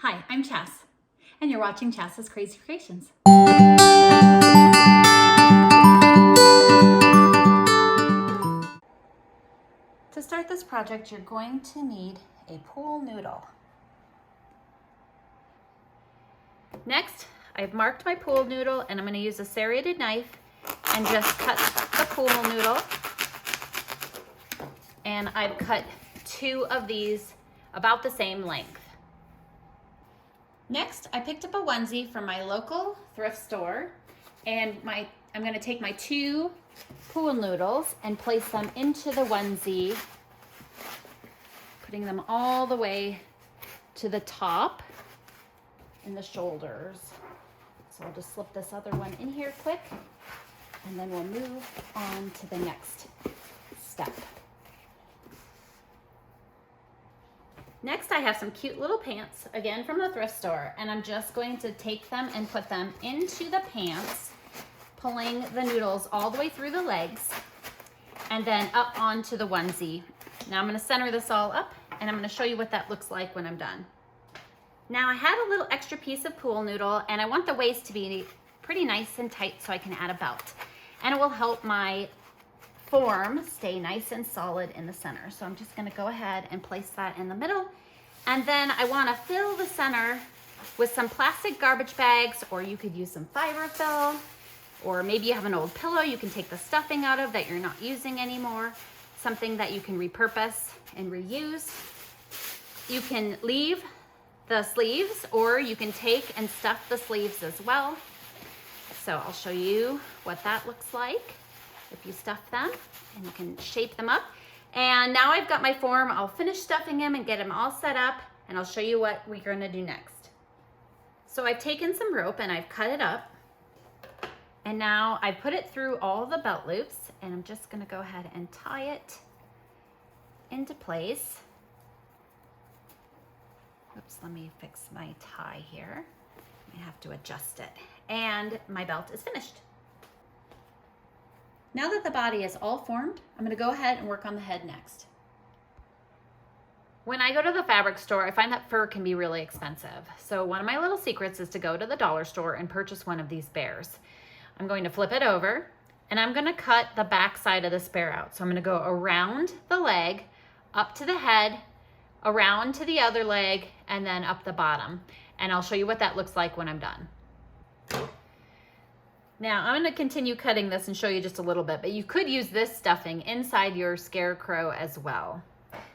Hi, I'm Chas, and you're watching Chas's Crazy Creations. To start this project, you're going to need a pool noodle. Next, I've marked my pool noodle, and I'm going to use a serrated knife and just cut the pool noodle. And I've cut 2 of these about the same length. Next, I picked up a onesie from my local thrift store, and I'm going to take my 2 pool noodles and place them into the onesie, putting them all the way to the top and the shoulders. So I'll just slip this other one in here quick, and then we'll move on to the next step. Next, I have some cute little pants, again from the thrift store, and I'm just going to take them and put them into the pants, pulling the noodles all the way through the legs, and then up onto the onesie. Now I'm going to center this all up, and I'm going to show you what that looks like when I'm done. Now I had a little extra piece of pool noodle, and I want the waist to be pretty nice and tight so I can add a belt. And it will help my form stay nice and solid in the center. So I'm just going to go ahead and place that in the middle. And then I want to fill the center with some plastic garbage bags, or you could use some fiber fill, or maybe you have an old pillow you can take the stuffing out of that you're not using anymore, something that you can repurpose and reuse. You can leave the sleeves, or you can take and stuff the sleeves as well. So I'll show you what that looks like if you stuff them, and you can shape them up. And now I've got my form. I'll finish stuffing him and get him all set up, and I'll show you what we're going to do next. So I've taken some rope and I've cut it up, and now I put it through all the belt loops, and I'm just going to go ahead and tie it into place. Oops, let me fix my tie here. I have to adjust it. And my belt is finished. Now that the body is all formed, I'm going to go ahead and work on the head next. When I go to the fabric store, I find that fur can be really expensive. So one of my little secrets is to go to the dollar store and purchase one of these bears. I'm going to flip it over, and I'm going to cut the back side of this bear out. So I'm going to go around the leg, up to the head, around to the other leg, and then up the bottom. And I'll show you what that looks like when I'm done. Now I'm going to continue cutting this and show you just a little bit, but you could use this stuffing inside your scarecrow as well.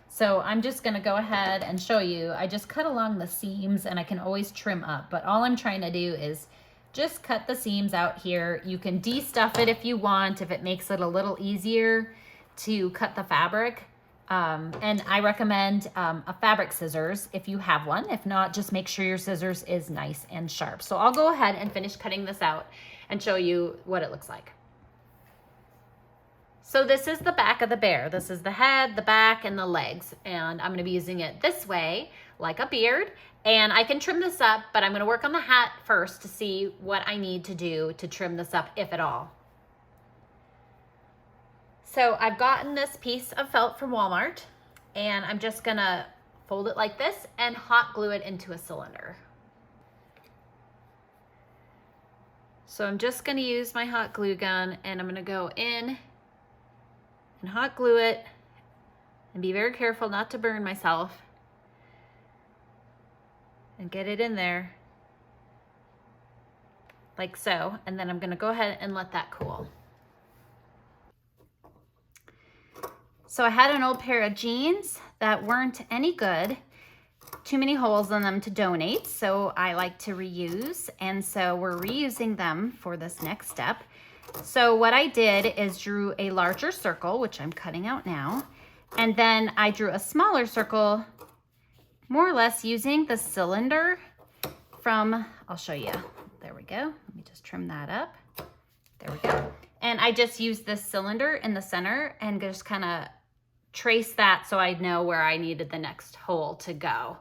So I'm just going to go ahead and show you. I just cut along the seams, and I can always trim up, but all I'm trying to do is just cut the seams out here. You can de-stuff it if you want, if it makes it a little easier to cut the fabric. And I recommend a fabric scissors if you have one. If not, just make sure your scissors is nice and sharp. So I'll go ahead and finish cutting this out and show you what it looks like. So this is the back of the bear. This is the head, the back, and the legs. And I'm going to be using it this way, like a beard. And I can trim this up, but I'm going to work on the hat first to see what I need to do to trim this up, if at all. So I've gotten this piece of felt from Walmart, and I'm just going to fold it like this and hot glue it into a cylinder. So I'm just going to use my hot glue gun, and I'm going to go in and hot glue it, and be very careful not to burn myself, and get it in there like so. And then I'm going to go ahead and let that cool. So I had an old pair of jeans that weren't any good, too many holes in them to donate, so I like to reuse, and so we're reusing them for this next step. So what I did is drew a larger circle, which I'm cutting out now, and then I drew a smaller circle, more or less using the cylinder from, I'll show you, there we go, let me just trim that up, there we go. And I just used this cylinder in the center and just kind of trace that so I know where I needed the next hole to go.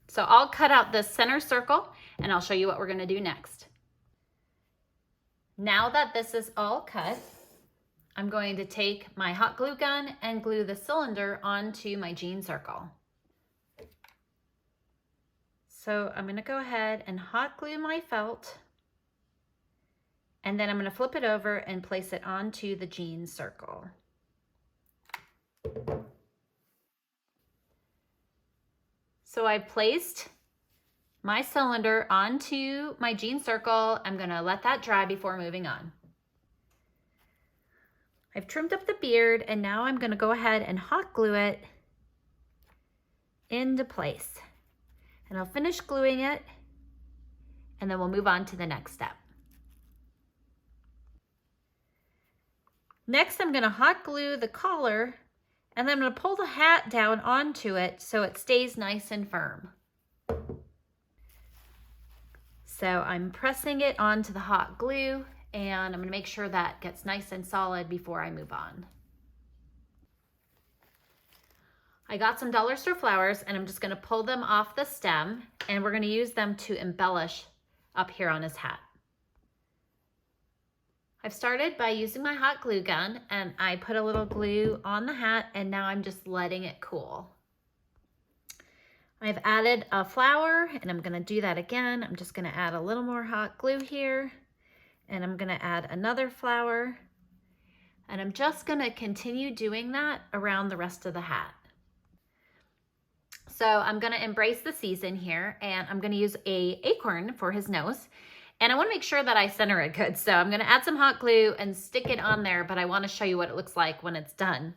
So I'll cut out this center circle, and I'll show you what we're going to do next. Now that this is all cut, I'm going to take my hot glue gun and glue the cylinder onto my jean circle. So I'm gonna go ahead and hot glue my felt, and then I'm gonna flip it over and place it onto the jean circle. So I placed my cylinder onto my jean circle. I'm gonna let that dry before moving on. I've trimmed up the beard, and now I'm gonna go ahead and hot glue it into place. And I'll finish gluing it, and then we'll move on to the next step. Next, I'm gonna hot glue the collar, and then I'm gonna pull the hat down onto it so it stays nice and firm. So I'm pressing it onto the hot glue, and I'm gonna make sure that gets nice and solid before I move on. I got some dollar store flowers, and I'm just gonna pull them off the stem, and we're gonna use them to embellish up here on his hat. I've started by using my hot glue gun, and I put a little glue on the hat, and now I'm just letting it cool. I've added a flower, and I'm gonna do that again. I'm just gonna add a little more hot glue here, and I'm gonna add another flower, and I'm just gonna continue doing that around the rest of the hat. So I'm gonna embrace the season here, and I'm gonna use an acorn for his nose. And I wanna make sure that I center it good. So I'm gonna add some hot glue and stick it on there, but I wanna show you what it looks like when it's done.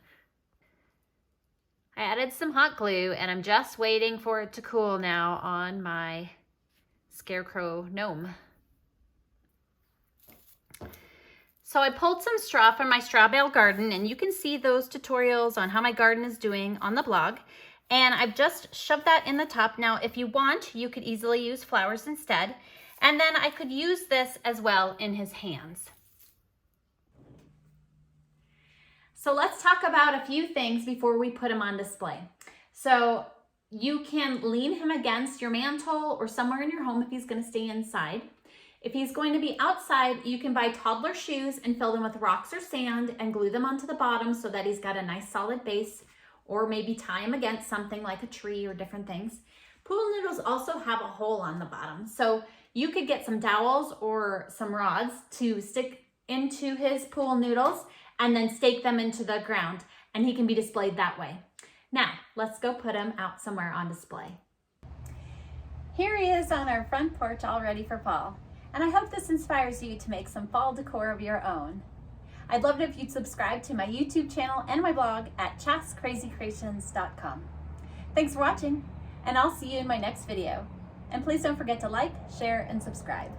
I added some hot glue, and I'm just waiting for it to cool now on my scarecrow gnome. So I pulled some straw from my straw bale garden, and you can see those tutorials on how my garden is doing on the blog. And I've just shoved that in the top. Now, if you want, you could easily use flowers instead. And then I could use this as well in his hands. So let's talk about a few things before we put him on display. So you can lean him against your mantle or somewhere in your home if he's gonna stay inside. If he's going to be outside, you can buy toddler shoes and fill them with rocks or sand and glue them onto the bottom so that he's got a nice solid base, or maybe tie him against something like a tree or different things. Pool noodles also have a hole on the bottom. So you could get some dowels or some rods to stick into his pool noodles and then stake them into the ground, and he can be displayed that way. Now, let's go put him out somewhere on display. Here he is on our front porch all ready for fall. And I hope this inspires you to make some fall decor of your own. I'd love it if you'd subscribe to my YouTube channel and my blog at chatscrazycreations.com. Thanks for watching, and I'll see you in my next video. And please don't forget to like, share, and subscribe.